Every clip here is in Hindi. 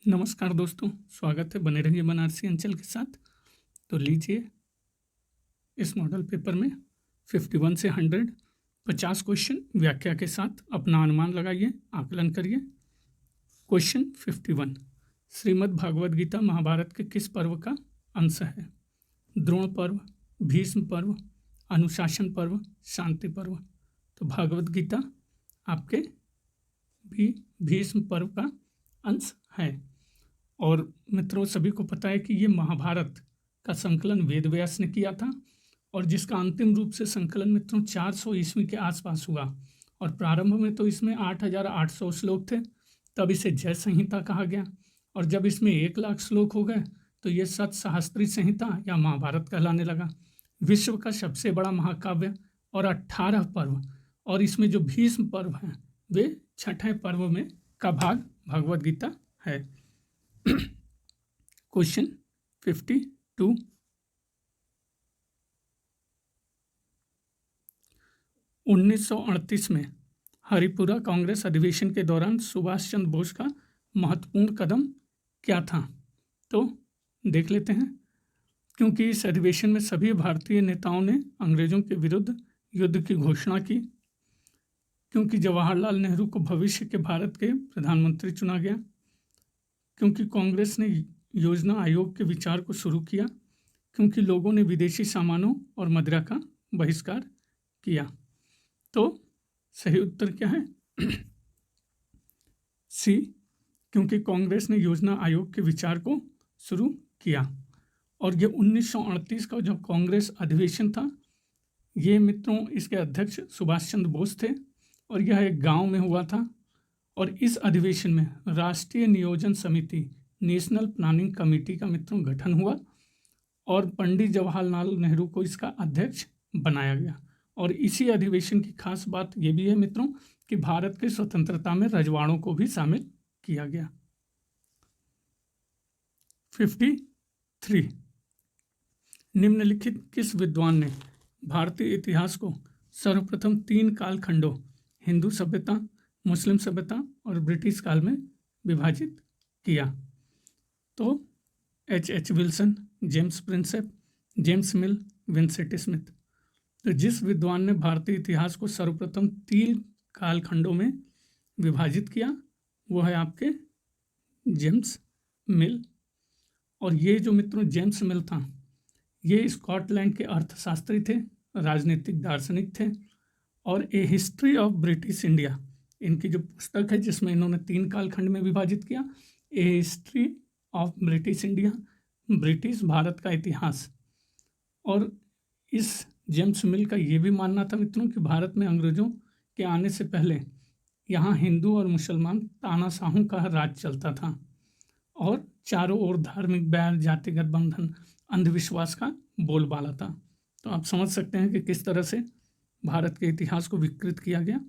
नमस्कार दोस्तों, स्वागत है। बने रहिए बनारसी अंचल के साथ। तो लीजिए, इस मॉडल पेपर में 51 से 100 50 क्वेश्चन व्याख्या के साथ अपना अनुमान लगाइए, आकलन करिए। क्वेश्चन 51, श्रीमद् भागवत गीता महाभारत के किस पर्व का अंश है? द्रोण पर्व, भीष्म पर्व, अनुशासन पर्व, शांति पर्व। तो भागवत गीता आपके भीष्म पर्व का अंश है। और मित्रों, सभी को पता है कि ये महाभारत का संकलन वेद व्यास ने किया था और जिसका अंतिम रूप से संकलन मित्रों 400 ईस्वी के आसपास हुआ। और प्रारंभ में तो इसमें 8800 श्लोक थे, तब इसे जय संहिता कहा गया। और जब इसमें 1 लाख श्लोक हो गए तो ये सतसहस्त्री संहिता या महाभारत कहलाने लगा। विश्व का सबसे बड़ा महाकाव्य और 18 पर्व, और इसमें जो भीष्म पर्व हैं वे 6ठे पर्व में का भाग भगवद गीता है। क्वेश्चन 52, 1938 में हरिपुरा कांग्रेस अधिवेशन के दौरान सुभाष चंद्र बोस का महत्वपूर्ण कदम क्या था? तो देख लेते हैं। क्योंकि इस अधिवेशन में सभी भारतीय नेताओं ने अंग्रेजों के विरुद्ध युद्ध की घोषणा की, क्योंकि जवाहरलाल नेहरू को भविष्य के भारत के प्रधानमंत्री चुना गया, क्योंकि कांग्रेस ने योजना आयोग के विचार को शुरू किया, क्योंकि लोगों ने विदेशी सामानों और मदिरा का बहिष्कार किया। तो सही उत्तर क्या है? सी, क्योंकि कांग्रेस ने योजना आयोग के विचार को शुरू किया। और ये 1938 का जो कांग्रेस अधिवेशन था, ये मित्रों इसके अध्यक्ष सुभाष चंद्र बोस थे और यह एक गांव में हुआ था। और इस अधिवेशन में राष्ट्रीय नियोजन समिति, नेशनल प्लानिंग कमेटी का मित्रों गठन हुआ और पंडित जवाहरलाल नेहरू को इसका अध्यक्ष बनाया गया। और इसी अधिवेशन की खास बात यह भी है मित्रों कि भारत की स्वतंत्रता में रजवाड़ों को भी शामिल किया गया। 53, निम्नलिखित किस विद्वान ने भारतीय इतिहास को सर्वप्रथम 3 कालखंडों, हिंदू सभ्यता, मुस्लिम सभ्यता और ब्रिटिश काल में विभाजित किया? तो H. Wilson, James Prinsep, James मिल, विंसेंट स्मिथ। तो जिस विद्वान ने भारतीय इतिहास को सर्वप्रथम 3 कालखंडों में विभाजित किया वो है आपके जेम्स मिल। और ये जो मित्रों जेम्स मिल था, ये स्कॉटलैंड के अर्थशास्त्री थे, राजनीतिक दार्शनिक थे। और ए हिस्ट्री ऑफ ब्रिटिश इंडिया, इनकी जो पुस्तक है जिसमें इन्होंने 3 कालखंड में विभाजित किया, a history of British India, British Bharat का इतिहास। और इस जेम्स मिल का ये भी मानना था मित्रों कि भारत में अंग्रेजों के आने से पहले यहाँ हिंदू और मुसलमान तानाशाहों का राज चलता था और चारों ओर धार्मिक बैर, जातिगत बंधन, अंधविश्वास का बोलबाला था। तो आप समझ सकते हैं कि किस तरह से भारत के इतिहास को विकृत किया गया।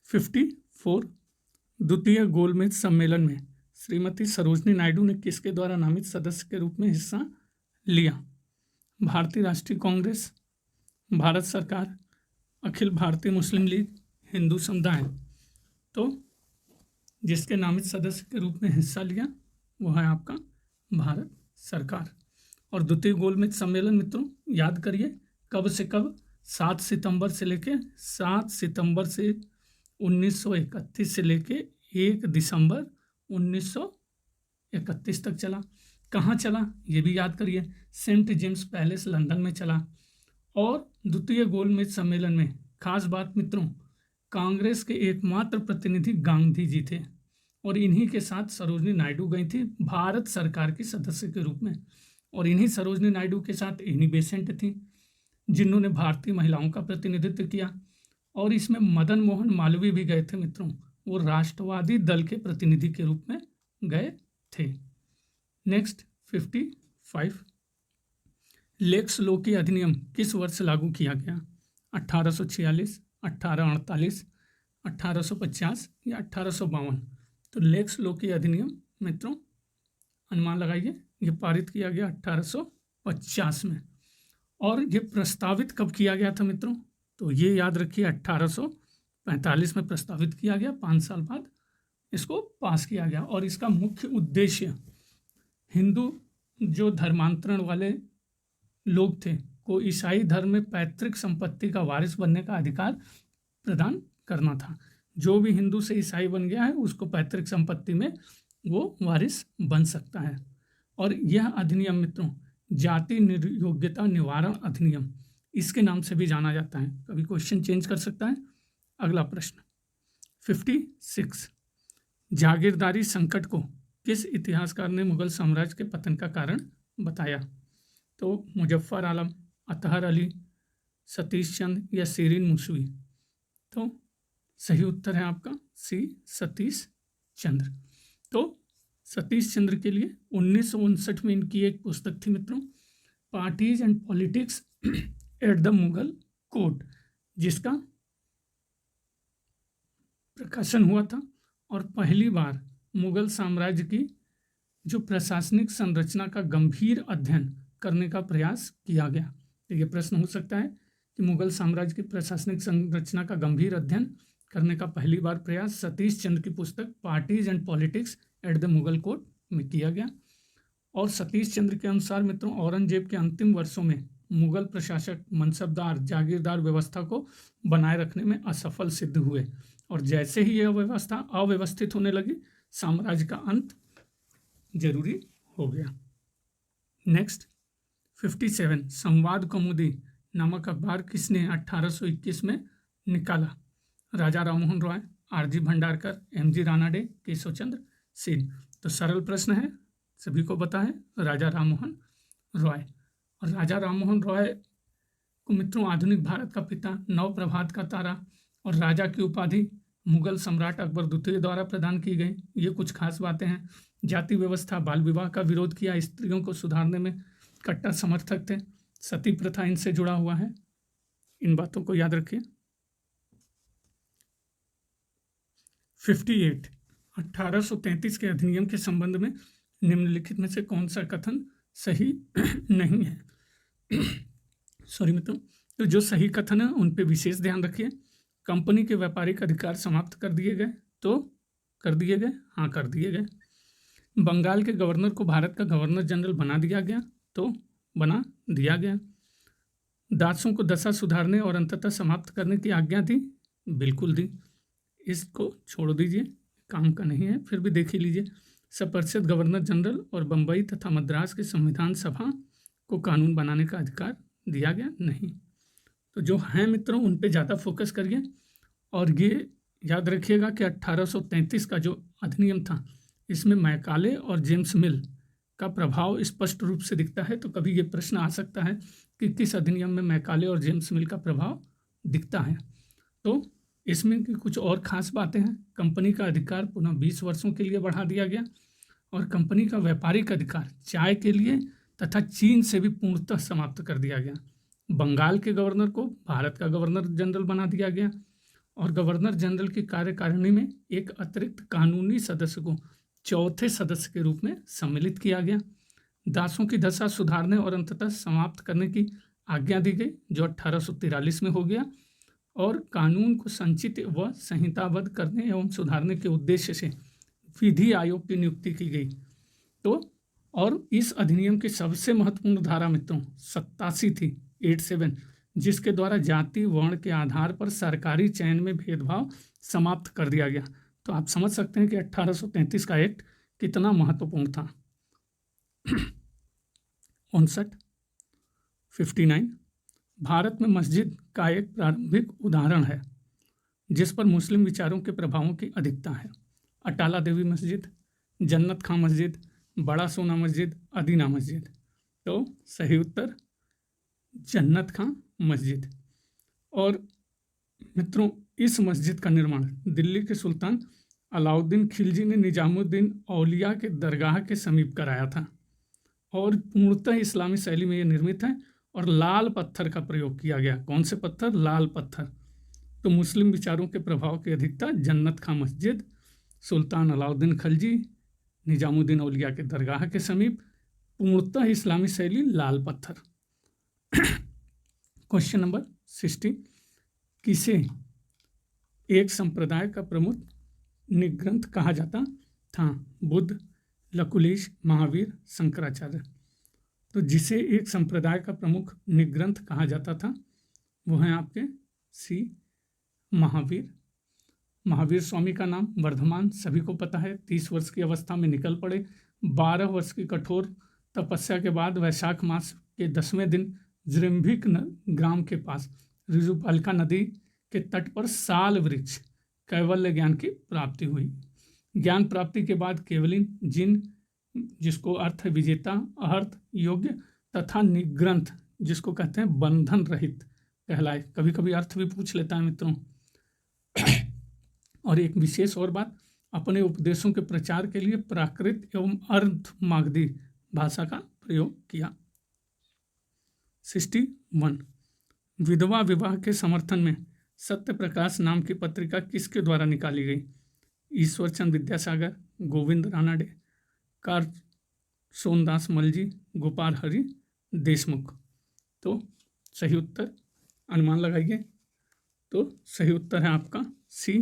54, द्वितीय गोलमेज सम्मेलन में श्रीमती सरोजनी नायडू ने किसके द्वारा नामित सदस्य के रूप में हिस्सा लिया? भारतीय राष्ट्रीय कांग्रेस, भारत सरकार, अखिल भारतीय मुस्लिम लीग, हिंदू समुदाय। तो जिसके नामित सदस्य के रूप में हिस्सा लिया वो है आपका भारत सरकार। और द्वितीय गोलमेज सम्मेलन मित्रों याद करिए कब से कब, 7 सितंबर से लेके 7 सितंबर से 1931 से लेके 1 दिसंबर 1931 तक चला। कहाँ चला ये भी याद करिए, सेंट जेम्स पैलेस लंदन में चला। और द्वितीय गोलमेज सम्मेलन में खास बात मित्रों, कांग्रेस के एकमात्र प्रतिनिधि गांधी जी थे और इन्हीं के साथ सरोजनी नायडू गई थी भारत सरकार की सदस्य के रूप में। और इन्हीं सरोजनी नायडू के साथ एनी बेसेंट थी जिन्होंने भारतीय महिलाओं का प्रतिनिधित्व किया। और इसमें मदन मोहन मालवीय भी गए थे मित्रों, वो राष्ट्रवादी दल के प्रतिनिधि के रूप में गए थे। नेक्स्ट 55, लेक्स लोकी अधिनियम किस वर्ष लागू किया गया? 1846, 1848, 1850 या 1852? तो लेक्स लोकी अधिनियम मित्रों अनुमान लगाइए, ये पारित किया गया 1850 में। और ये प्रस्तावित कब किया गया था मित्रों? तो ये याद रखिए 1845 में प्रस्तावित किया गया, 5 साल बाद इसको पास किया गया। और इसका मुख्य उद्देश्य हिंदू जो धर्मांतरण वाले लोग थे को ईसाई धर्म में पैतृक संपत्ति का वारिस बनने का अधिकार प्रदान करना था। जो भी हिंदू से ईसाई बन गया है उसको पैतृक संपत्ति में वो वारिस बन सकता है। और यह अधिनियम मित्रों जाति योग्यता निवारण अधिनियम इसके नाम से भी जाना जाता है। कभी क्वेश्चन चेंज कर सकता है। अगला प्रश्न 56, जागीरदारी संकट को किस इतिहासकार ने मुगल साम्राज्य के पतन का कारण बताया? तो मुजफ्फर आलम, अतहर अली, सतीश चंद्र या सीरीन मूसवी? तो सही उत्तर है आपका सी, सतीश चंद्र। तो सतीश चंद्र के लिए 1959 में इनकी एक पुस्तक थी मित्रों, parties and politics at the Mughal court, जिसका प्रकाशन हुआ था। और पहली बार मुगल साम्राज्य की जो प्रशासनिक संरचना का गंभीर अध्ययन करने का प्रयास किया गया। तो ये प्रश्न हो सकता है कि मुगल साम्राज्य की प्रशासनिक संरचना का गंभीर अध्ययन करने का पहली बार प्रयास सतीश चंद्र की पुस्तक parties and politics at the Mughal court में किया गया। और सतीश चंद्र के अनुसार मित्रों औरंगजेब के अंतिम वर्षों में मुगल प्रशासक मनसबदार जागीरदार व्यवस्था को बनाए रखने में असफल सिद्ध हुए। और जैसे ही यह व्यवस्था अव्यवस्थित होने लगी साम्राज्य का अंत जरूरी हो गया। नेक्स्ट 57, संवाद कौमुदी नामक अखबार किसने 1821 में निकाला? Raja Rammohan Roy, RG Bhandarkar, MG Ranade, Keshav Chandra Sen? तो सरल प्रश्न है, सभी को पता है, राजा राममोहन रॉय। और राजा राममोहन रॉय को मित्रों आधुनिक भारत का पिता, नव प्रभात का तारा और राजा की उपाधि मुगल सम्राट अकबर द्वितीय द्वारा प्रदान की गई। ये कुछ खास बातें हैं। जाति व्यवस्था, बाल विवाह का विरोध किया, स्त्रियों को सुधारने में कट्टर समर्थक थे, सती प्रथा इनसे जुड़ा हुआ है। इन बातों को याद रखिए। 58, 1833 के अधिनियम के संबंध में निम्नलिखित में से कौन सा कथन सही नहीं है? सॉरी मित्रों, तो जो सही कथन है उन पे विशेष ध्यान रखिए। कंपनी के व्यापारिक अधिकार समाप्त कर दिए गए, तो कर दिए गए, हाँ कर दिए गए। बंगाल के गवर्नर को भारत का गवर्नर जनरल बना दिया गया, तो बना दिया गया। दासों को दशा सुधारने और अंततः समाप्त करने की आज्ञा दी, बिल्कुल दी। इसको छोड़ दीजिए, काम का नहीं है, फिर भी देख ही लीजिए। सपरिषद गवर्नर जनरल और बम्बई तथा मद्रास के संविधान सभा को कानून बनाने का अधिकार दिया गया नहीं। तो जो हैं मित्रों उन पे ज़्यादा फोकस करिए। और ये याद रखिएगा कि 1833 का जो अधिनियम था इसमें मैकाले और जेम्स मिल का प्रभाव स्पष्ट रूप से दिखता है। तो कभी ये प्रश्न आ सकता है कि किस अधिनियम में मैकाले और जेम्स मिल का प्रभाव दिखता है। तो इसमें की कुछ और ख़ास बातें हैं। कंपनी का अधिकार पुनः 20 वर्षों के लिए बढ़ा दिया गया और कंपनी का व्यापारिक अधिकार चाय के लिए तथा चीन से भी पूर्णतः समाप्त कर दिया गया। बंगाल के गवर्नर को भारत का गवर्नर जनरल बना दिया गया और गवर्नर जनरल की कार्यकारिणी में एक अतिरिक्त कानूनी सदस्य को चौथे सदस्य के रूप में सम्मिलित किया गया। दासों की दशा सुधारने और अंततः समाप्त करने की आज्ञा दी गई, जो 1843 में हो गया। और कानून को संचित व संहिताबद्ध करने एवं सुधारने के उद्देश्य से विधि आयोग की नियुक्ति की गई। तो और इस अधिनियम की सबसे महत्वपूर्ण धारा मित्रों 87 थी, 87, जिसके द्वारा जाति वर्ण के आधार पर सरकारी चयन में भेदभाव समाप्त कर दिया गया। तो आप समझ सकते हैं कि 1833 का एक्ट कितना महत्वपूर्ण था। 59 भारत में मस्जिद का एक प्रारंभिक उदाहरण है जिस पर मुस्लिम विचारों के प्रभावों की अधिकता है। अटाला देवी मस्जिद, जन्नत खां मस्जिद, बड़ा सोना मस्जिद, अदीना मस्जिद। तो सही उत्तर जन्नत खां मस्जिद। और मित्रों इस मस्जिद का निर्माण दिल्ली के सुल्तान अलाउद्दीन खिलजी ने निजामुद्दीन औलिया के दरगाह के समीप कराया था और पूर्णतः इस्लामी शैली में यह निर्मित है और लाल पत्थर का प्रयोग किया गया। कौन से पत्थर? लाल पत्थर। तो मुस्लिम विचारों के प्रभाव की अधिकता जन्नत खां मस्जिद, सुल्तान अलाउद्दीन खिलजी, निजामुद्दीन औलिया के दरगाह के समीप, पूर्णतः इस्लामी शैली, लाल पत्थर। क्वेश्चन नंबर 60, किसे एक संप्रदाय का प्रमुख निग्रंथ कहा जाता था? बुद्ध, लकुलिश, महावीर, शंकराचार्य। तो जिसे एक संप्रदाय का प्रमुख निग्रंथ कहा जाता था वो है आपके सी महावीर। महावीर स्वामी का नाम वर्धमान सभी को पता है। 30 वर्ष की अवस्था में निकल पड़े। 12 वर्ष की कठोर तपस्या के बाद वैशाख मास के 10वें दिन जृंभिक ग्राम के पास ऋजुपालिका नदी के तट पर साल वृक्ष कैवल्य ज्ञान की प्राप्ति हुई। ज्ञान प्राप्ति के बाद केवलिन जिन, जिसको अर्थ है विजेता, अर्थ योग्य तथा निग्रंथ जिसको कहते हैं बंधन रहित कहलाए। कभी कभी अर्थ भी पूछ लेता है मित्रों। और एक विशेष और बात, अपने उपदेशों के प्रचार के लिए प्राकृत एवं अर्ध मागधी भाषा का प्रयोग किया। 61 विधवा विवाह के समर्थन में सत्य प्रकाश नाम की पत्रिका किसके द्वारा निकाली गई? ईश्वर चंद्र विद्यासागर, गोविंद रानाडे, कार सोनदास मलजी, गोपाल हरि देशमुख। तो सही उत्तर अनुमान लगाइए। तो सही उत्तर है आपका सी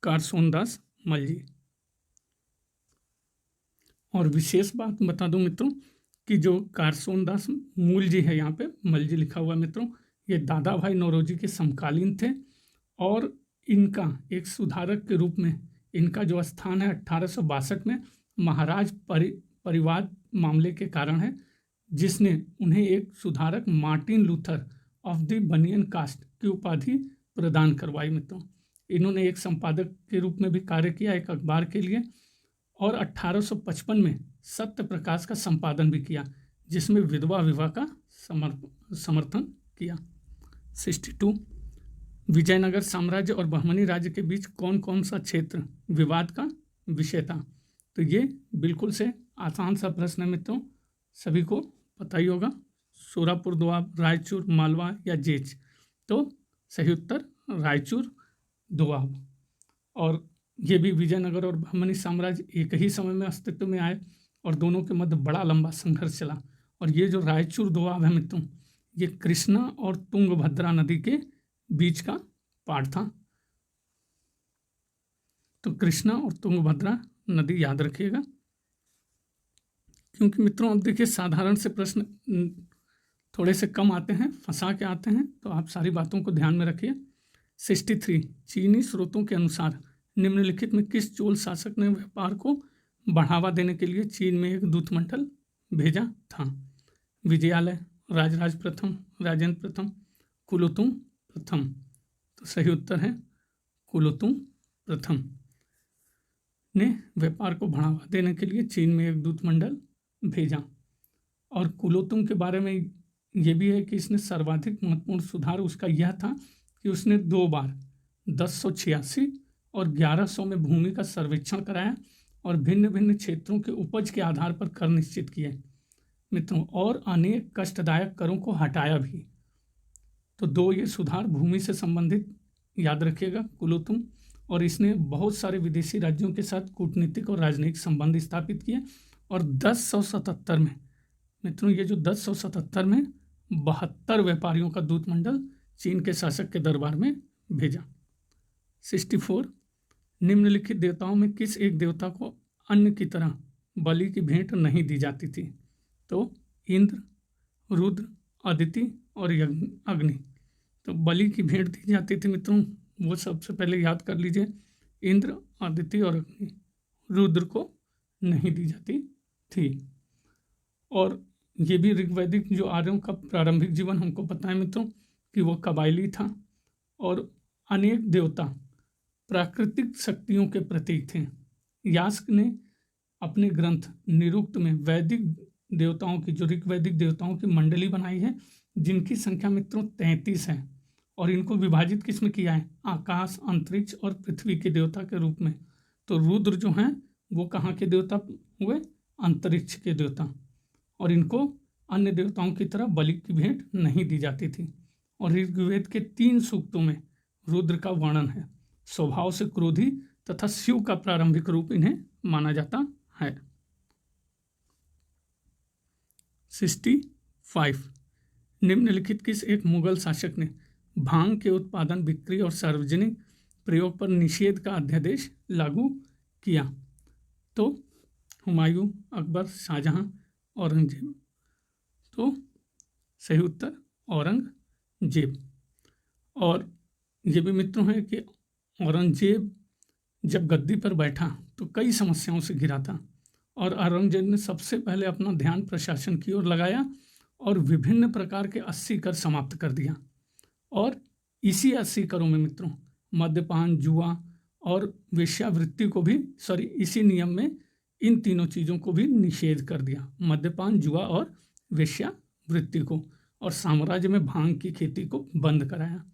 कारसोनदास मलजी। और विशेष बात बता दूं मित्रों कि जो कारसोनदास मूल जी है, यहाँ पे मलजी लिखा हुआ है मित्रों, ये दादा भाई नौरोजी के समकालीन थे और इनका एक सुधारक के रूप में इनका जो स्थान है 1862 में महाराज परिवाद मामले के कारण है, जिसने उन्हें एक सुधारक Martin Luther of the Banian caste की उपाधि प्रदान करवाई मित्रों। इन्होंने एक संपादक के रूप में भी कार्य किया एक अखबार के लिए और 1855 में सत्य प्रकाश का संपादन भी किया, जिसमें विधवा विवाह का समर्थन किया। 62 विजयनगर साम्राज्य और बहमनी राज्य के बीच कौन कौन सा क्षेत्र विवाद का विषय था? तो ये बिल्कुल से आसान सा प्रश्न है मित्रों, सभी को पता ही होगा। सोरापुर दोआब, रायचूर, मालवा या जेच? तो सही उत्तर रायचूर दोआब। और ये भी विजयनगर और बहमनी साम्राज्य एक ही समय में अस्तित्व में आए और दोनों के मध्य बड़ा लंबा संघर्ष चला। और ये जो रायचूर दोआब है मित्रों, ये कृष्णा और तुंगभद्रा नदी के बीच का पार्ट था। तो कृष्णा और तुंगभद्रा नदी याद रखिएगा, क्योंकि मित्रों अब देखिए साधारण से प्रश्न थोड़े से कम आते हैं, फंसा के आते हैं, तो आप सारी बातों को ध्यान में रखिए। 63 चीनी स्रोतों के अनुसार निम्नलिखित में किस चोल शासक ने व्यापार को बढ़ावा देने के लिए चीन में एक दूतमंडल भेजा था? विजयालय, राजराज प्रथम, राजेंद्र प्रथम, कुलोतुंग प्रथम। तो सही उत्तर है कुलोतुंग प्रथम ने व्यापार को बढ़ावा देने के लिए चीन में एक दूतमंडल भेजा। और कुलोतुंग के बारे में ये भी है कि इसने सर्वाधिक महत्वपूर्ण सुधार उसका यह था कि उसने 2 बार 1086 और 1100 में भूमि का सर्वेक्षण कराया और भिन्न भिन्न क्षेत्रों के उपज के आधार पर कर निश्चित किए मित्रों, और अनेक कष्टदायक करों को हटाया भी। तो 2 ये सुधार भूमि से संबंधित याद रखिएगा कुलोतुंग। और इसने बहुत सारे विदेशी राज्यों के साथ कूटनीतिक और राजनयिक संबंध स्थापित किए। और 1077 में मित्रों, ये जो 1077 में 72 व्यापारियों का दूतमंडल चीन के शासक के दरबार में भेजा। 64 निम्नलिखित देवताओं में किस एक देवता को अन्न की तरह बलि की भेंट नहीं दी जाती थी? तो इंद्र, रुद्र, अदिति और अग्नि। तो बलि की भेंट दी जाती थी मित्रों, वो सबसे पहले याद कर लीजिए, इंद्र, अदिति और अग्नि। रुद्र को नहीं दी जाती थी। और ये भी ऋग्वैदिक जो आर्यों का प्रारंभिक जीवन हमको पता है मित्रों कि वो कबायली था और अनेक देवता प्राकृतिक शक्तियों के प्रतीक थे। यास्क ने अपने ग्रंथ निरुक्त में वैदिक देवताओं की, जो ऋग्वैदिक देवताओं की मंडली बनाई है, जिनकी संख्या मित्रों 33 है। और इनको विभाजित किस में किया है? आकाश, अंतरिक्ष और पृथ्वी के देवता के रूप में। तो रुद्र जो हैं वो कहाँ के देवता हुए? अंतरिक्ष के देवता। और इनको अन्य देवताओं की तरह बलि की भेंट नहीं दी जाती थी। और ऋग्वेद के 3 सूक्तों में रुद्र का वर्णन है। स्वभाव से क्रोधी तथा शिव का प्रारंभिक रूप इन्हें माना जाता है। 65 निम्नलिखित किस एक मुगल शासक ने भांग के उत्पादन, बिक्री और सार्वजनिक प्रयोग पर निषेध का अध्यादेश लागू किया? तो हुमायूं, अकबर, शाहजहां, औरंगजेब। तो सही उत्तर औरंगजेब। और ये भी मित्रों है कि औरंगजेब जब गद्दी पर बैठा तो कई समस्याओं से घिरा था, और औरंगजेब ने सबसे पहले अपना ध्यान प्रशासन की ओर लगाया और विभिन्न प्रकार के 80 कर समाप्त कर दिया। और इसी 80 करों में मित्रों मद्यपान, जुआ और वेश्यावृत्ति को भी, इसी नियम में इन तीनों चीज़ों को भी निषेध कर दिया, मद्यपान, जुआ और वेश्यावृत्ति को। और साम्राज्य में भांग की खेती को बंद कराया।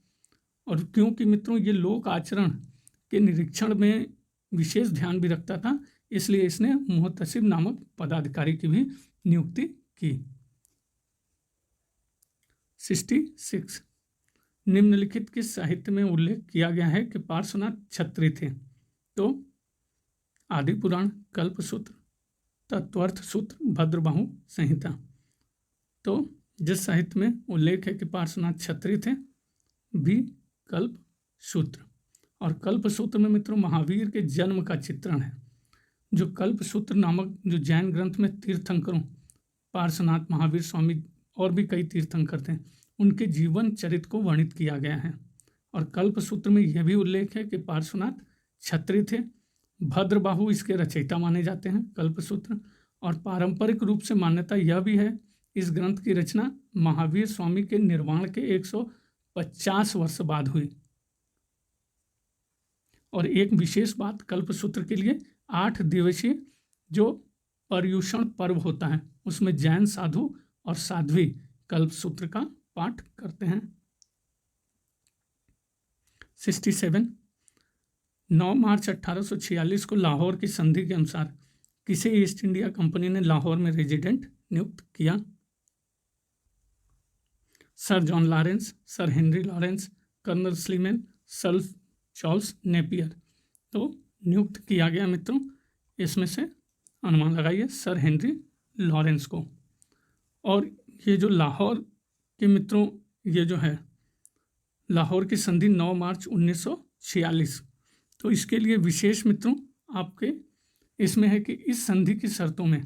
और क्योंकि मित्रों ये लोक आचरण के निरीक्षण में विशेष ध्यान भी रखता था, इसलिए इसने मुहतसिब नामक पदाधिकारी की भी नियुक्ति की। 66 निम्नलिखित किस साहित्य में उल्लेख किया गया है कि पार्श्वनाथ क्षत्रिय थे? तो आदि पुराण, कल्पसूत्र, तत्वर्थ सूत्र, भद्रबाहु संहिता। तो जिस साहित्य में उल्लेख है कि पार्श्वनाथ क्षत्रिय थे, भी कल्पसूत्र। और कल्पसूत्र में मित्रों महावीर के जन्म का चित्रण है। जो कल्पसूत्र नामक जो जैन ग्रंथ में तीर्थंकरों पार्श्वनाथ, महावीर स्वामी और भी कई तीर्थंकर थे, उनके जीवन चरित्र को वर्णित किया गया है। और कल्पसूत्र में यह भी उल्लेख है कि पार्श्वनाथ क्षत्रिय थे। भद्रबाहु इसके रचयिता माने जाते हैं कल्पसूत्र। और पारंपरिक रूप से मान्यता यह भी है इस ग्रंथ की रचना महावीर स्वामी के निर्वाण के 150 वर्ष बाद हुई। और एक विशेष बात, कल्पसूत्र के लिए 8 दिवसीय जो पर्युषण पर्व होता है, उसमें जैन साधु और साध्वी कल्पसूत्र का पाठ करते हैं। 67 9 मार्च 1846 को लाहौर की संधि के अनुसार किसे ईस्ट इंडिया कंपनी ने लाहौर में रेजिडेंट नियुक्त किया? Sir John Lawrence, Sir Henry Lawrence, colonel Sleeman, Sir Charles Napier. तो नियुक्त किया गया मित्रों, इसमें से अनुमान लगाइए, सर हेनरी लॉरेंस को। और ये जो लाहौर के मित्रों, ये जो है लाहौर की संधि 9 मार्च 1946, तो इसके लिए विशेष मित्रों आपके इसमें है कि इस संधि की शर्तों में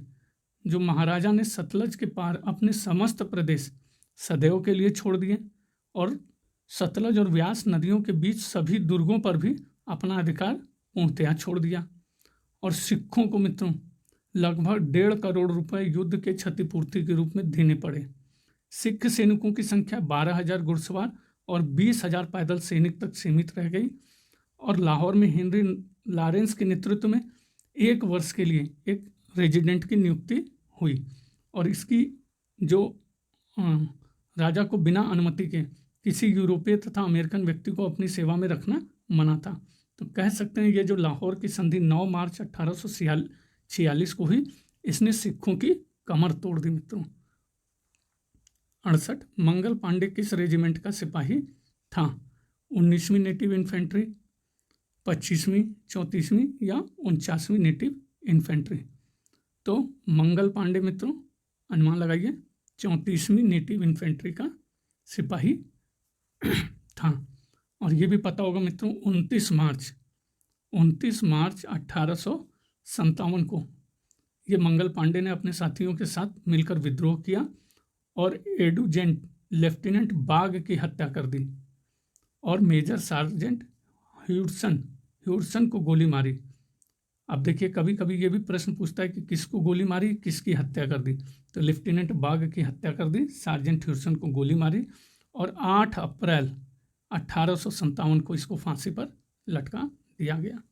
जो महाराजा ने सतलज के पार अपने समस्त प्रदेश सदैव के लिए छोड़ दिए, और सतलज और व्यास नदियों के बीच सभी दुर्गों पर भी अपना अधिकार पूर्णतया छोड़ दिया। और सिखों को मित्रों लगभग 1.5 करोड़ रुपए युद्ध के क्षतिपूर्ति के रूप में देने पड़े। सिख सैनिकों की संख्या 12,000 घुड़सवार और 20,000 पैदल सैनिक तक सीमित रह गई। और लाहौर में हेनरी लॉरेंस के नेतृत्व में 1 वर्ष के लिए एक रेजिडेंट की नियुक्ति हुई। और इसकी जो राजा को बिना अनुमति के किसी यूरोपीय तथा अमेरिकन व्यक्ति को अपनी सेवा में रखना मना था। तो कह सकते हैं ये जो लाहौर की संधि 9 मार्च 1846 को हुई, इसने सिखों की कमर तोड़ दी मित्रों। 68 मंगल पांडे किस रेजिमेंट का सिपाही था? 19वीं नेटिव इन्फेंट्री, 25वीं, 34वीं या 49वीं नेटिव इन्फेंट्री? तो मंगल पांडे मित्रों अनुमान लगाइए 34वीं नेटिव इन्फेंट्री का सिपाही था। और ये भी पता होगा मित्रों 29 मार्च 1857 को ये मंगल पांडे ने अपने साथियों के साथ मिलकर विद्रोह किया और एडुजेंट लेफ्टिनेंट बाग की हत्या कर दी और मेजर सार्जेंट ह्यूडसन को गोली मारी। अब देखिए कभी कभी ये भी प्रश्न पूछता है कि किसको गोली मारी, किसकी हत्या कर दी। तो लेफ्टिनेंट बाग की हत्या कर दी, सार्जेंट ह्यूडसन को गोली मारी और 8 अप्रैल 1857 को इसको फांसी पर लटका दिया गया।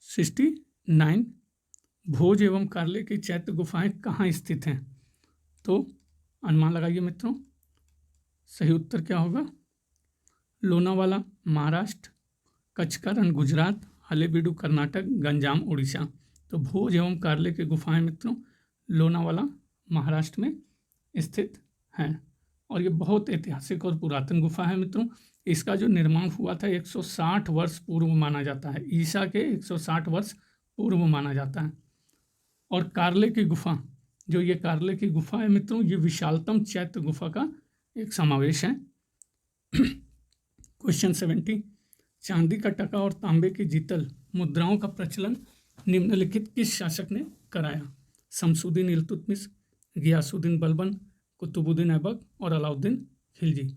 69 भोज एवं कार्ले की चैत्य गुफाएं कहाँ स्थित हैं? तो अनुमान लगाइए मित्रों, सही उत्तर क्या होगा? लोनावाला महाराष्ट्र, कच्छ का रण गुजरात, हलेबीडु कर्नाटक, गंजाम उड़ीसा। तो भोज एवं कार्ले की गुफाएं मित्रों लोनावाला महाराष्ट्र में स्थित हैं। और ये बहुत ऐतिहासिक और पुरातन गुफा है मित्रों। इसका जो निर्माण हुआ था 160 वर्ष पूर्व माना जाता है, ईसा के 160 वर्ष पूर्व माना जाता है। और कार्ले की गुफा, जो ये कार्ले की गुफा है मित्रों, ये विशालतम चैत्य गुफा का एक समावेश है। क्वेश्चन 70, चांदी का टका और तांबे की जीतल मुद्राओं का प्रचलन निम्नलिखित किस शासक ने कराया? शमसुद्दीन इल्तुतमिश, गियासुद्दीन बलबन, कुतुबुद्दीन ऐबक और अलाउद्दीन खिलजी।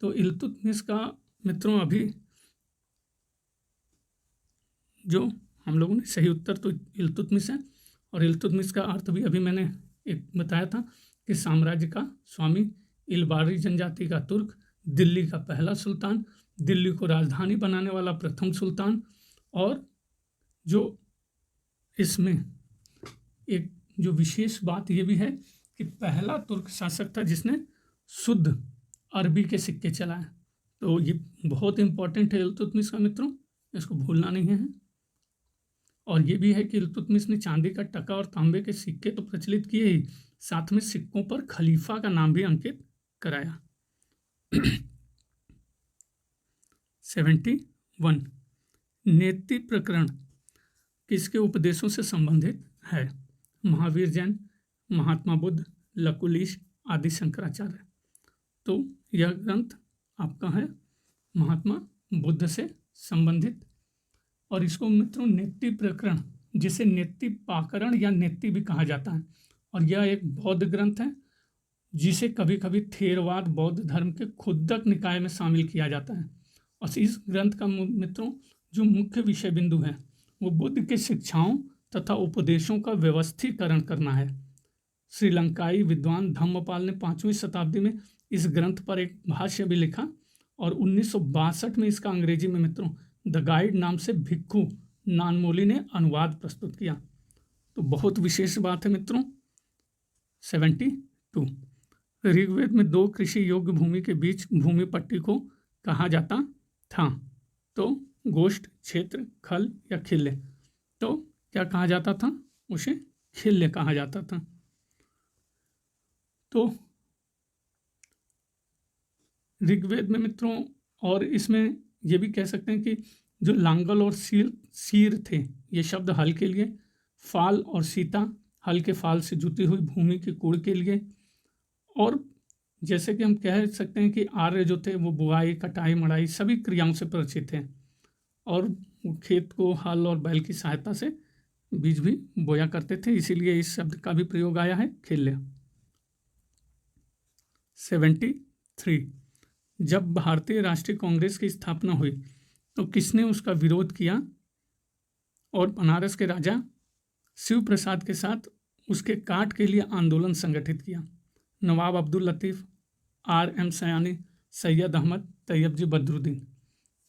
तो इल्तुतमिश का मित्रों अभी जो हम लोगों ने सही उत्तर तो इल्तुतमिश है, और इल्तुतमिश का अर्थ भी अभी मैंने एक बताया था कि साम्राज्य का स्वामी, इलबारी जनजाति का तुर्क, दिल्ली का पहला सुल्तान, दिल्ली को राजधानी बनाने वाला प्रथम सुल्तान, और जो इसमें एक जो विशेष बात ये भी है कि पहला तुर्क शासक था जिसने शुद्ध अरबी के सिक्के चलाए। तो ये बहुत इंपॉर्टेंट है इल्तुतमिश का मित्रों, इसको भूलना नहीं है। और ये भी है कि इल्तुतमिश ने चांदी का टका और तांबे के सिक्के तो प्रचलित किए ही, साथ में सिक्कों पर खलीफा का नाम भी अंकित कराया। 71, नेति प्रकरण किसके उपदेशों से संबंधित है? महावीर जैन, महात्मा बुद्ध, लकुलिश, आदि शंकराचार्य। तो यह ग्रंथ आपका है महात्मा बुद्ध से संबंधित, और इसको मित्रों नेति प्रकरण, जिसे नेति पाकरण या नेति भी कहा जाता है, और यह एक बौद्ध ग्रंथ है जिसे कभी कभी थेरवाद बौद्ध धर्म के खुद्दक निकाय में शामिल किया जाता है। और इस ग्रंथ का मित्रों जो मुख्य विषय बिंदु है वो बुद्ध के शिक्षाओं तथा उपदेशों का व्यवस्थीकरण करना है। श्रीलंकाई विद्वान धम्मपाल ने 5वीं शताब्दी में इस ग्रंथ पर एक भाष्य भी लिखा, और 1962 में इसका अंग्रेजी में मित्रों द गाइड नाम से भिक्खु नानमोली ने अनुवाद प्रस्तुत किया। तो बहुत विशेष बात है मित्रों। 72, ऋग्वेद में 2 कृषि योग्य भूमि के बीच भूमि पट्टी को कहा जाता था? तो गोष्ठ, क्षेत्र, खल या खिल्ले। तो क्या कहा जाता था? उसे खिल्ले कहा जाता था। तो ऋग्वेद में मित्रों, और इसमें ये भी कह सकते हैं कि जो लांगल और सीर थे, ये शब्द हल के लिए, फाल और सीता हल के फाल से जुती हुई भूमि की कुड़ के लिए, और जैसे कि हम कह सकते हैं कि आर्य जो थे वो बुआई, कटाई, मड़ाई सभी क्रियाओं से परिचित थे, और वो खेत को हल और बैल की सहायता से बीज भी बोया करते थे, इसीलिए इस शब्द का भी प्रयोग आया है खिल्ले। 73, जब भारतीय राष्ट्रीय कांग्रेस की स्थापना हुई तो किसने उसका विरोध किया और बनारस के राजा शिव प्रसाद के साथ उसके काट के लिए आंदोलन संगठित किया? नवाब अब्दुल लतीफ़, R.M. सयानी, सैयद अहमद, तैयब जी बदरुद्दीन।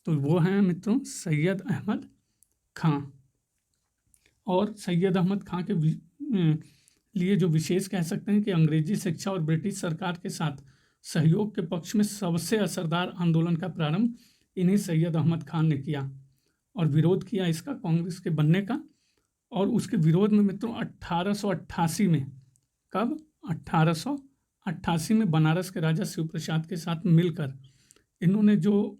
तो वो हैं मित्रों सैयद अहमद खां। और सैयद अहमद खां के लिए जो विशेष कह सकते हैं कि अंग्रेजी शिक्षा और ब्रिटिश सरकार के साथ सहयोग के पक्ष में सबसे असरदार आंदोलन का प्रारंभ इन्हीं सैयद अहमद खान ने किया, और विरोध किया इसका कांग्रेस के बनने का। और उसके विरोध में मित्रों 1888 में, कब? 1888 में बनारस के राजा शिव प्रसाद के साथ मिलकर इन्होंने जो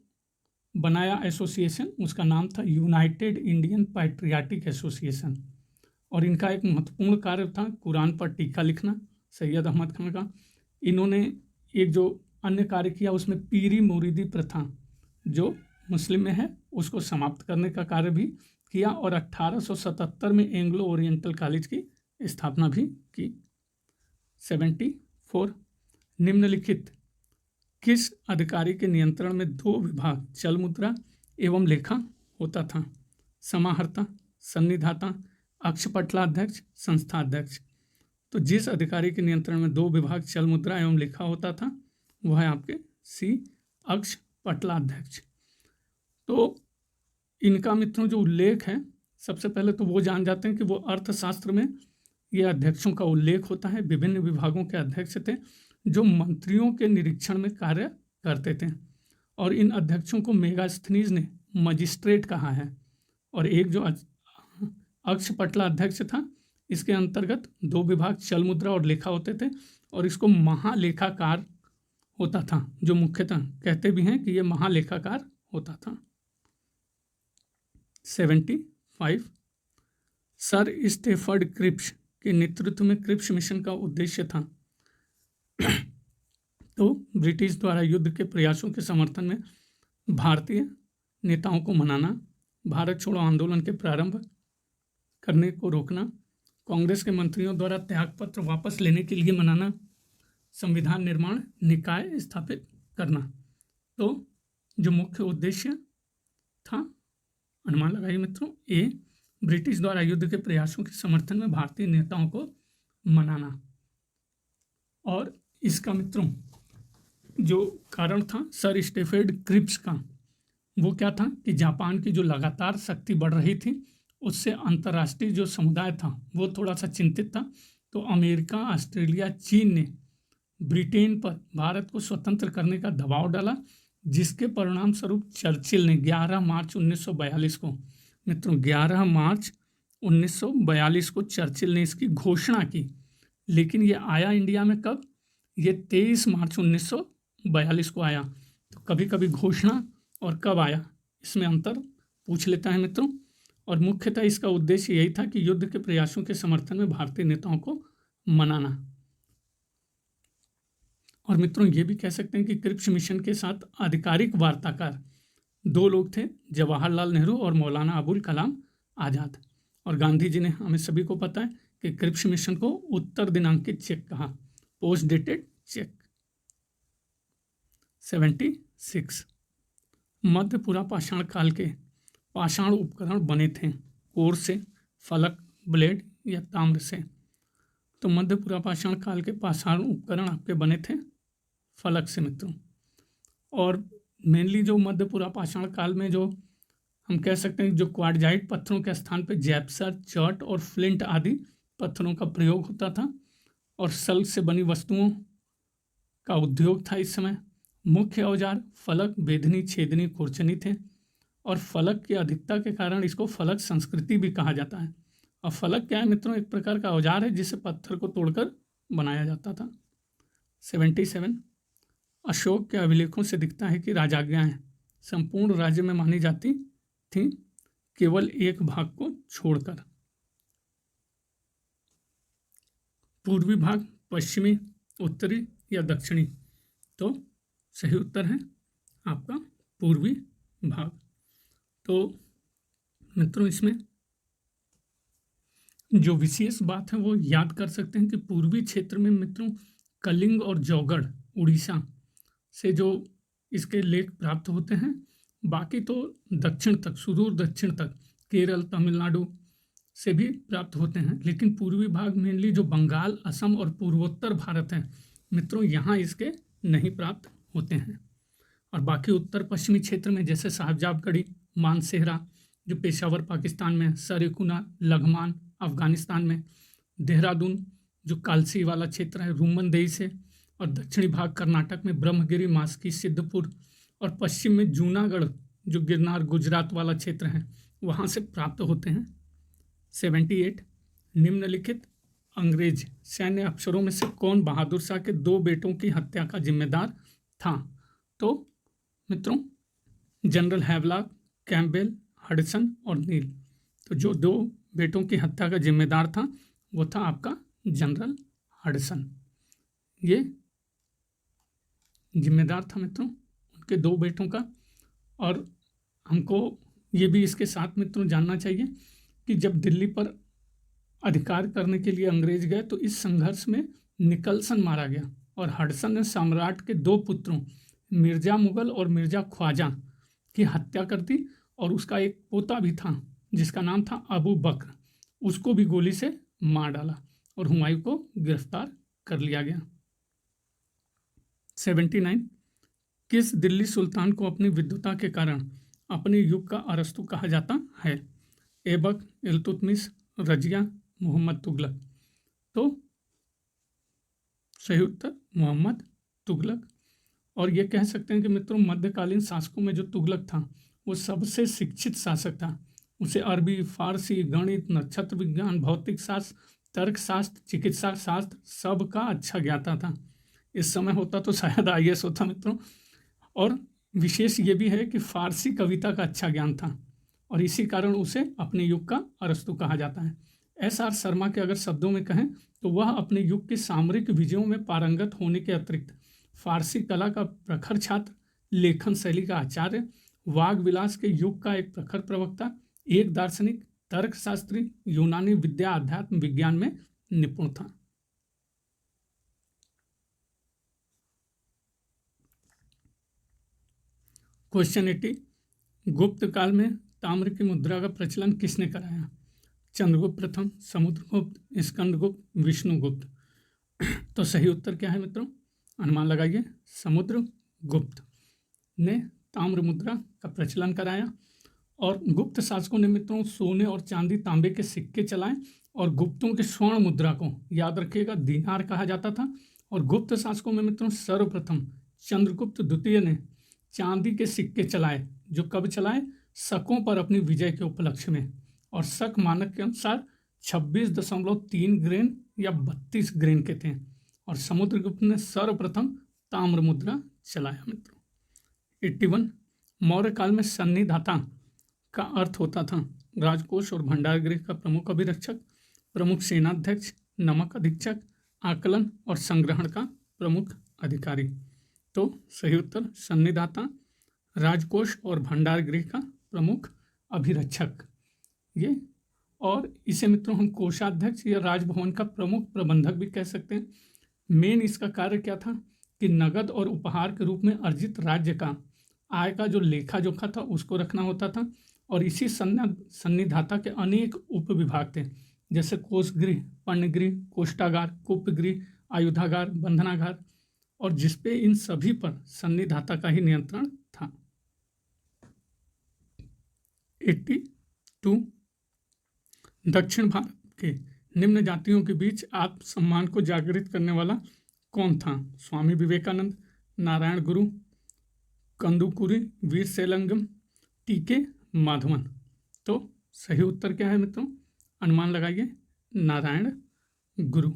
बनाया एसोसिएशन, उसका नाम था यूनाइटेड इंडियन पैट्रियाटिक एसोसिएशन। और इनका एक महत्वपूर्ण कार्य था कुरान पर टीका लिखना, सैयद अहमद खान का। इन्होंने एक जो अन्य कार्य किया उसमें पीरी मुरीदी प्रथा जो मुस्लिम में है उसको समाप्त करने का कार्य भी किया, और 1877 में एंग्लो ओरिएंटल कॉलेज की स्थापना भी की। 74, निम्नलिखित किस अधिकारी के नियंत्रण में 2 विभाग चल मुद्रा एवं लेखा होता था? समाहर्ता, सन्निधाता, अक्षपटलाध्यक्ष, संस्थाध्यक्ष। तो जिस अधिकारी के नियंत्रण में 2 विभाग चल मुद्रा एवं लेखा होता था वह है आपके C, अक्षपटलाध्यक्ष। तो इनका मित्रों जो उल्लेख है, सबसे पहले तो वो जान जाते हैं कि वो अर्थशास्त्र में ये अध्यक्षों का उल्लेख होता है। विभिन्न विभागों के अध्यक्ष थे जो मंत्रियों के निरीक्षण में कार्य करते थे, और इन अध्यक्षों को मेगास्थनीज ने मजिस्ट्रेट कहा है। और एक जो अक्षपटला अध्यक्ष था, इसके अंतर्गत 2 विभाग चल मुद्रा और लेखा होते थे, और इसको महालेखाकार होता था, जो मुख्यतः कहते भी हैं कि ये महालेखाकार होता था। 75, सर स्टेफर्ड क्रिप्स के नेतृत्व में क्रिप्स मिशन का उद्देश्य था तो ब्रिटिश द्वारा युद्ध के प्रयासों के समर्थन में भारतीय नेताओं को मनाना, भारत छोड़ो आंदोलन के प्रारंभ करने को रोकना, कांग्रेस के मंत्रियों द्वारा त्यागपत्र वापस लेने के लिए मनाना, संविधान निर्माण निकाय स्थापित करना। तो जो मुख्य उद्देश्य था, अनुमान लगाइए मित्रों, ए ब्रिटिश द्वारा युद्ध के प्रयासों के समर्थन में भारतीय नेताओं को मनाना, और इसका मित्रों जो कारण था सर स्टेफर्ड क्रिप्स का, वो क्या था कि जापान की जो लगातार शक्ति बढ़ रही थी उससे अंतर्राष्ट्रीय जो समुदाय था वो थोड़ा सा चिंतित था। तो अमेरिका, ऑस्ट्रेलिया, चीन ने ब्रिटेन पर भारत को स्वतंत्र करने का दबाव डाला, जिसके परिणाम स्वरूप चर्चिल ने 11 मार्च 1942 को, मित्रों 11 मार्च 1942 को चर्चिल ने इसकी घोषणा की। लेकिन ये आया इंडिया में कब? ये 23 मार्च 1942 को आया। तो कभी कभी घोषणा और कब आया इसमें अंतर पूछ लेता है मित्रों। और मुख्यतः इसका उद्देश्य यही था कि युद्ध के प्रयासों के समर्थन में भारतीय नेताओं को मनाना। और मित्रों ये भी कह सकते हैं कि क्रिप्स मिशन के साथ आधिकारिक वार्ताकार 2 लोग थे, जवाहरलाल नेहरू और मौलाना अबुल कलाम आज़ाद। और गांधी जी ने, हमें सभी को पता है कि क्रिप्स मिशन को उत्तर दिनांकित चेक कहा, पोस्ट डेटेड चेक। 76 मध्य पुरा पाषाण काल के पाषाण उपकरण बने थे कोर से, फलक, ब्लेड या ताम्र से। तो मध्य पुरा पाषाण काल के पाषाण उपकरण आपके बने थे फलक से मित्रों। और मेनली जो मध्य पुरा पाषाण काल में जो हम कह सकते हैं जो क्वार्टजाइट पत्थरों के स्थान पर जैप्सर, चर्ट और फ्लिंट आदि पत्थरों का प्रयोग होता था। और सल्क से बनी वस्तुओं का उद्योग था इस समय। मुख्य औजार फलक, बेधनी, छेदनी, खुरचनी थे। और फलक की अधिकता के कारण इसको फलक संस्कृति भी कहा जाता है। और फलक क्या है मित्रों? एक प्रकार का औजार है जिसे पत्थर को तोड़कर बनाया जाता था। 77 अशोक के अभिलेखों से दिखता है कि राजाज्ञाएं संपूर्ण राज्य में मानी जाती थी, केवल एक भाग को छोड़कर। पूर्वी भाग, पश्चिमी, उत्तरी या दक्षिणी? तो सही उत्तर है आपका पूर्वी भाग। तो मित्रों इसमें जो विशेष बात है वो याद कर सकते हैं कि पूर्वी क्षेत्र में मित्रों कलिंग और जौगढ़, उड़ीसा से जो इसके लेख प्राप्त होते हैं। बाकी तो दक्षिण तक, सुदूर दक्षिण तक, केरल, तमिलनाडु से भी प्राप्त होते हैं। लेकिन पूर्वी भाग मेनली जो बंगाल, असम और पूर्वोत्तर भारत है मित्रों, यहाँ इसके नहीं प्राप्त होते हैं। और बाकी उत्तर पश्चिमी क्षेत्र में जैसे साहबजादगढ़ी, मानसेहरा जो पेशावर पाकिस्तान में, सरेकुना, लघमान अफगानिस्तान में, देहरादून जो कालसी वाला क्षेत्र है रूमनदेही से, और दक्षिणी भाग कर्नाटक में ब्रह्मगिरी, मास्की, सिद्धपुर, और पश्चिम में जूनागढ़ जो गिरनार गुजरात वाला क्षेत्र है वहाँ से प्राप्त होते हैं। 78 निम्नलिखित अंग्रेज सैन्य अफसरों में से कौन बहादुर शाह के 2 बेटों की हत्या का जिम्मेदार था? तो मित्रों जनरल हैवलॉक, कैम्पबेल, हडसन और नील। तो जो 2 बेटों की हत्या का जिम्मेदार था वो था आपका जनरल हडसन। ये जिम्मेदार था मित्रों उनके 2 बेटों का। और हमको ये भी इसके साथ मित्रों जानना चाहिए कि जब दिल्ली पर अधिकार करने के लिए अंग्रेज गए तो इस संघर्ष में निकलसन मारा गया और हडसन ने सम्राट के 2 पुत्रों मिर्जा मुगल और मिर्जा ख्वाजा की हत्या कर दी। और उसका एक पोता भी था जिसका नाम था अबू बकर, उसको भी गोली से मार डाला और हुमायूं को गिरफ्तार कर लिया गया। 79 किस दिल्ली सुल्तान को अपनी विद्वता के कारण अपने युग का अरस्तु कहा जाता है? ऐबक, इल्तुतमिश, रजिया, मोहम्मद तुगलक। तो सही उत्तर मोहम्मद तुगलक। और ये कह सकते हैं कि मित्रों मध्यकालीन शासकों में जो तुगलक था वो सबसे शिक्षित शासक था। उसे अरबी, फारसी, गणित, नक्षत्र विज्ञान, भौतिक शास्त्र, तर्कशास्त्र, चिकित्सा शास्त्र सबका अच्छा ज्ञाता था। इस समय होता तो शायद IAS होता मित्रों। और विशेष ये भी है कि फारसी कविता का अच्छा ज्ञान था और इसी कारण उसे अपने युग का अरस्तु कहा जाता है। SR शर्मा के अगर शब्दों में कहें तो वह अपने युग के सामरिक विजयों में पारंगत होने के अतिरिक्त फारसी कला का प्रखर छात्र, लेखन शैली का आचार्य, वाग विलास के युग का एक प्रखर प्रवक्ता, एक दार्शनिक, तर्कशास्त्री, यूनानी विद्या अध्यात्म विज्ञान में निपुण था। क्वेश्चन 80, गुप्त काल में ताम्र की मुद्रा का प्रचलन किसने कराया? चंद्रगुप्त प्रथम, समुद्रगुप्त, स्कंदगुप्त, विष्णुगुप्त। तो सही उत्तर क्या है मित्रों? अनुमान लगाइए। समुद्रगुप्त ने ताम्र मुद्रा का प्रचलन कराया। और गुप्त शासकों ने मित्रों सोने और चांदी तांबे के सिक्के चलाए और गुप्तों के स्वर्ण मुद्रा को याद रखिएगा दीनार कहा जाता था। और गुप्त शासकों में मित्रों सर्वप्रथम चंद्रगुप्त द्वितीय ने चांदी के सिक्के चलाए, जो कब चलाए? शकों पर अपनी विजय के उपलक्ष्य में। और शक मानक के अनुसार 26.3 ग्रेन या 32 ग्रेन के थे। और समुद्रगुप्त ने सर्वप्रथम ताम्र मुद्रा चलाया मित्रों। 81, मौर्य काल में सन्निधाता का अर्थ होता था राजकोष और भंडारगृह का प्रमुख अभिरक्षक, प्रमुख सेनाध्यक्ष, नमक अधीक्षक, आकलन और संग्रहण का प्रमुख अधिकारी। तो सही उत्तर सन्निधाता, राजकोष और भंडारगृह का प्रमुख अभिरक्षक ये। और इसे मित्रों हम कोषाध्यक्ष या राजभवन का प्रमुख प्रबंधक भी कह सकते हैं। मेन इसका कार्य क्या था कि नगद और उपहार के रूप में अर्जित राज्य का आय का जो लेखा जोखा था उसको रखना होता था। और इसी सन्निधाता के अनेक उपविभाग थे, जैसे कोषगृह, पण्यगृह, कोष्ठागार, कुपगृह, आयुधागार, बंधनागार, और जिसपे इन सभी पर सन्निधाता का ही नियंत्रण था। 82, दक्षिण भारत के निम्न जातियों के बीच आत्मसम्मान को जागृत करने वाला कौन था? स्वामी विवेकानंद, नारायण गुरु, कंदुकुरी, वीर सेलंगम, टीके माधवन। तो सही उत्तर क्या है मित्रों? अनुमान लगाइए। नारायण गुरु।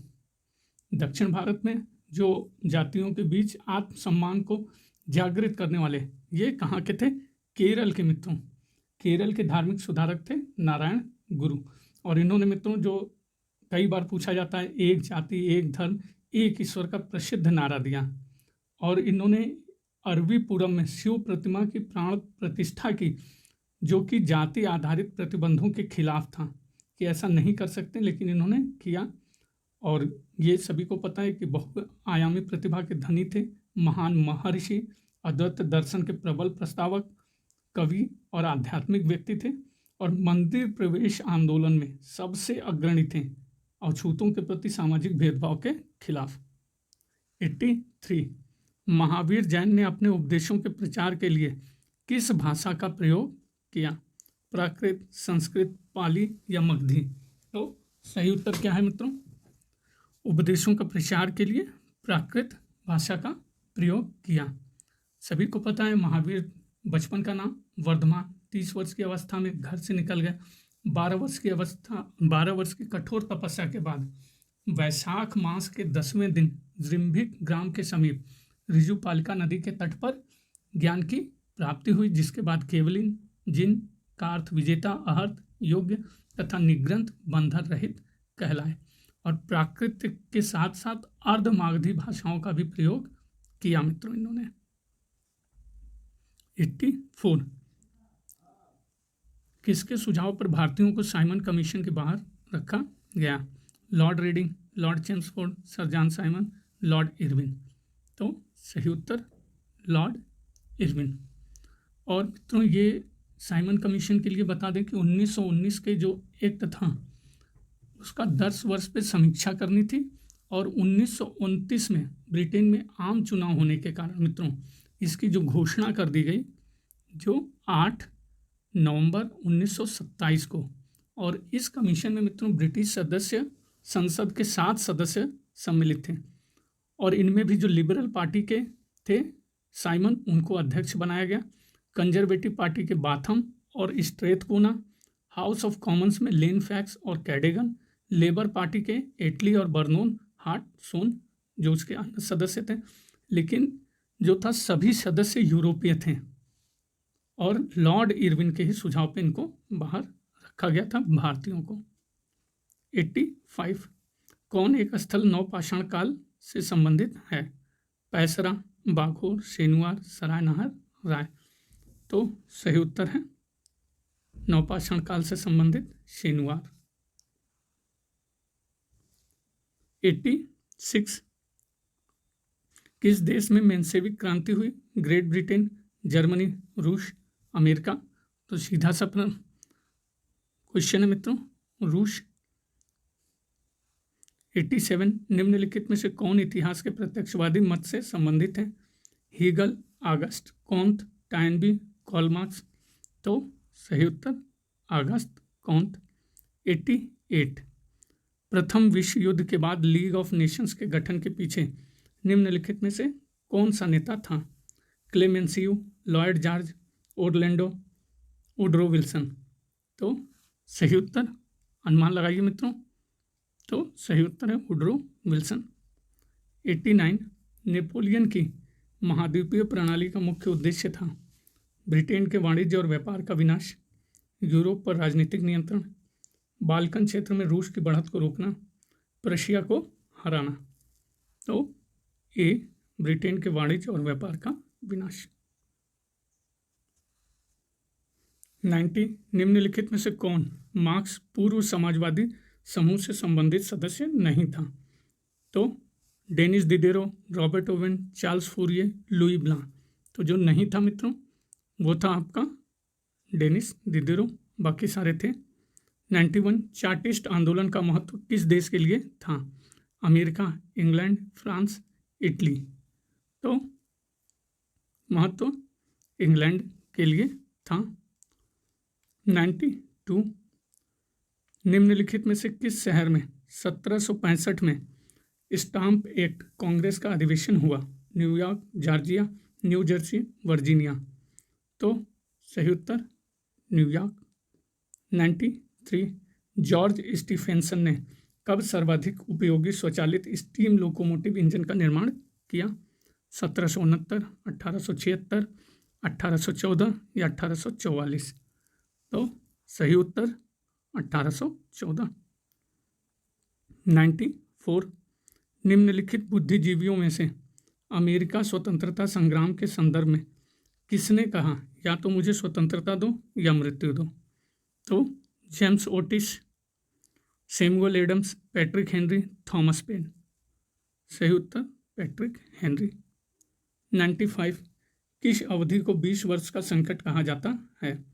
दक्षिण भारत में जो जातियों के बीच आत्मसम्मान को जागृत करने वाले ये कहाँ के थे? केरल के मित्रों। केरल के धार्मिक सुधारक थे नारायण गुरु। और इन्होंने मित्रों जो कई बार पूछा जाता है एक जाति एक धर्म एक ईश्वर का प्रसिद्ध नारा दिया। और इन्होंने अरबीपुरम में शिव प्रतिमा की प्राण प्रतिष्ठा की, जो कि जाति आधारित प्रतिबंधों के खिलाफ था कि ऐसा नहीं कर सकते, लेकिन इन्होंने किया। और ये सभी को पता है कि बहुआयामी प्रतिभा के धनी थे, महान महर्षि, अद्वैत दर्शन के प्रबल प्रस्तावक, कवि और आध्यात्मिक व्यक्ति थे। और मंदिर प्रवेश आंदोलन में सबसे अग्रणी थे, अछूतों के प्रति सामाजिक भेदभाव के खिलाफ। 83, महावीर जैन ने अपने उपदेशों के प्रचार के लिए किस भाषा का प्रयोग किया? प्राकृत, संस्कृत, पाली या मगधी? तो सही उत्तर क्या है मित्रों? उपदेशों का प्रचार के लिए प्राकृत भाषा का प्रयोग किया। सभी को पता है महावीर बचपन का नाम वर्धमान, 30 वर्ष की अवस्था में घर से निकल गए। 12 वर्ष की कठोर तपस्या के बाद वैशाख मास के 10वें दिन जृंभिक ग्राम के समीप ऋजुपालिका नदी के तट पर ज्ञान की प्राप्ति हुई, जिसके बाद केवलिन, जिन का अर्थ विजेता, अहर्त, योग्य तथा निग्रंथ, बंधन रहित कहलाए। और प्राकृत के साथ साथ अर्धमागधी भाषाओं का भी प्रयोग किया मित्रों इन्होंने। 84, किसके सुझाव पर भारतीयों को साइमन कमीशन के बाहर रखा गया? Lord reading, Lord Chelmsford, sir John Simon, Lord Irwin. तो सही उत्तर लॉर्ड इरविन। और मित्रों ये साइमन कमीशन के लिए बता दें कि 1919 के जो एक्ट था उसका 10 वर्ष पे समीक्षा करनी थी। और 1929 में ब्रिटेन में आम चुनाव होने के कारण मित्रों इसकी जो घोषणा कर दी गई, जो 8 नवंबर 1927 को। और इस कमीशन में मित्रों ब्रिटिश सदस्य संसद के 7 सदस्य सम्मिलित थे। और इनमें भी जो लिबरल पार्टी के थे साइमन, उनको अध्यक्ष बनाया गया। कंजर्वेटिव पार्टी के बाथम और स्ट्रेथकोना, हाउस ऑफ कॉमन्स में लेन फैक्स और कैडेगन, लेबर पार्टी के एटली और बर्नोन हार्ट सोन जो उसके अन्य सदस्य थे। लेकिन जो था सभी सदस्य यूरोपीय थे। और लॉर्ड इरविन के ही सुझाव पे इनको बाहर रखा गया था भारतीयों को। 85, कौन एक स्थल नवपाषाण काल से संबंधित है? पैसरा, बाघोर, शेनुआर, सरायनहर, राय। तो सही उत्तर है नवपाषाण काल से संबंधित शेनुआर। 86 किस देश में मेंशेविक क्रांति हुई? ग्रेट ब्रिटेन, जर्मनी, रूस, अमेरिका। तो सीधा सा क्वेश्चन है मित्रों, रूस। 87 निम्नलिखित में से कौन इतिहास के प्रत्यक्षवादी मत से संबंधित है? Hegel, Auguste Comte, Toynbee, Karl Marx. तो सही उत्तर आगस्ट कॉन्त। 88 प्रथम विश्व युद्ध के बाद लीग ऑफ नेशंस के गठन के पीछे निम्नलिखित में से कौन सा नेता था? Clemenceau, Lloyd George, Orlando, Woodrow Wilson. तो सही उत्तर, अनुमान लगाइए मित्रों, तो सही उत्तर है वुडरो विल्सन। 89 नेपोलियन की महाद्वीपीय प्रणाली का मुख्य उद्देश्य था? ब्रिटेन के वाणिज्य और व्यापार का विनाश, यूरोप पर राजनीतिक नियंत्रण, बाल्कन क्षेत्र में रूस की बढ़त को रोकना, प्रशिया को हराना। तो ए ब्रिटेन के वाणिज्य और व्यापार का विनाश। 90 निम्नलिखित में से कौन मार्क्स पूर्व समाजवादी समूह से संबंधित सदस्य नहीं था? तो Denis Diderot, Robert Owen, Charles Fourier, Louis Blanc. तो जो नहीं था मित्रों वो था आपका डेनिस दिदेरो, बाकी सारे थे। 91 चार्टिस्ट आंदोलन का महत्व किस देश के लिए था? America, England, France, Italy. तो महत्व इंग्लैंड के लिए था। 92 निम्नलिखित में से किस शहर में 1765 में स्टाम्प एक्ट कांग्रेस का अधिवेशन हुआ? New York, Georgia, new Jersey, Virginia. तो सही उत्तर न्यूयॉर्क। 93 जॉर्ज स्टीफेंसन ने कब सर्वाधिक उपयोगी स्वचालित स्टीम लोकोमोटिव इंजन का निर्माण किया? 1769, 1876, 1814 या 1844। तो सही उत्तर 1814। 94 निम्नलिखित बुद्धिजीवियों में से अमेरिका स्वतंत्रता संग्राम के संदर्भ में किसने कहा या तो मुझे स्वतंत्रता दो या मृत्यु दो? तो James Otis, Samuel Adams, Patrick Henry, Thomas Paine. सही उत्तर पैट्रिक हेनरी। 95 किस अवधि को 20 वर्ष का संकट कहा जाता है?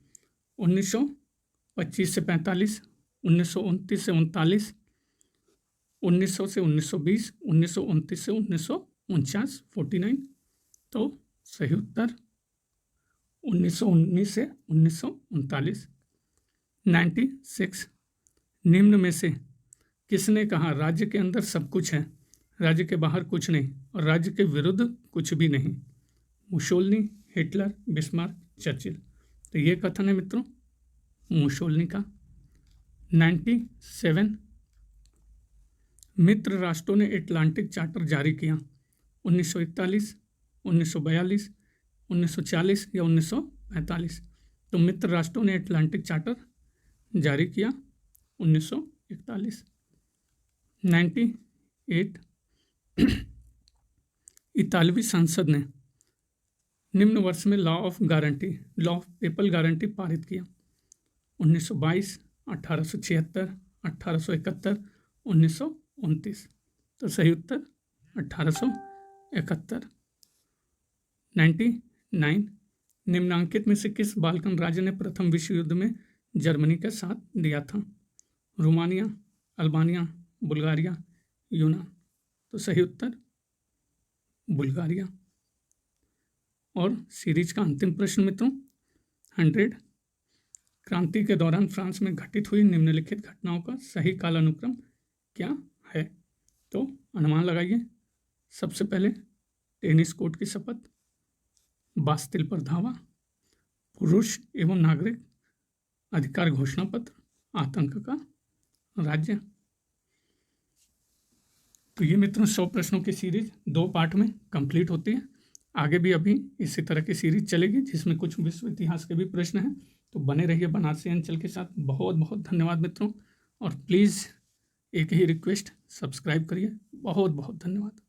1925 से 45, 1929 से 39, 1900 से 1920, 1929 से 1949, 49। तो सही उत्तर 1919 से 1939। 96 निम्न में से किसने कहा राज्य के अंदर सब कुछ है, राज्य के बाहर कुछ नहीं और राज्य के विरुद्ध कुछ भी नहीं? Mussolini, Hitler, Bismarck, Churchill. तो ये कथन है मित्रों मुसोलिनी का। 97 मित्र राष्ट्रों ने एटलांटिक चार्टर जारी किया? 1941, 1942, 1940 या 1945? तो मित्र राष्ट्रों ने एटलांटिक चार्टर जारी किया 1941। 98 इतालवी संसद ने निम्न वर्ष में लॉ ऑफ पेपल गारंटी पारित किया? 1922, 1876, 1871, 1929। तो सही उत्तर 1871। 99 निम्नांकित में से किस बाल्कन राज्य ने प्रथम विश्व युद्ध में जर्मनी का साथ दिया था? रोमानिया, अल्बानिया, बुल्गारिया, यूनान। तो सही उत्तर बुल्गारिया। और सीरीज का अंतिम प्रश्न मित्रों 100 क्रांति के दौरान फ्रांस में घटित हुई निम्नलिखित घटनाओं का सही कालानुक्रम क्या है? तो अनुमान लगाइए। सबसे पहले टेनिस कोर्ट की शपथ, बास्तिल पर धावा, पुरुष एवं नागरिक अधिकार घोषणा पत्र, आतंक का राज्य। तो ये मित्रों 100 प्रश्नों की सीरीज 2 पार्ट में कंप्लीट होती है। आगे भी अभी इसी तरह की सीरीज चलेगी जिसमें कुछ विश्व इतिहास के भी प्रश्न हैं। तो बने रहिए बनारसी अंचल के साथ। बहुत बहुत धन्यवाद मित्रों, और प्लीज़ एक ही रिक्वेस्ट, सब्सक्राइब करिए। बहुत बहुत धन्यवाद।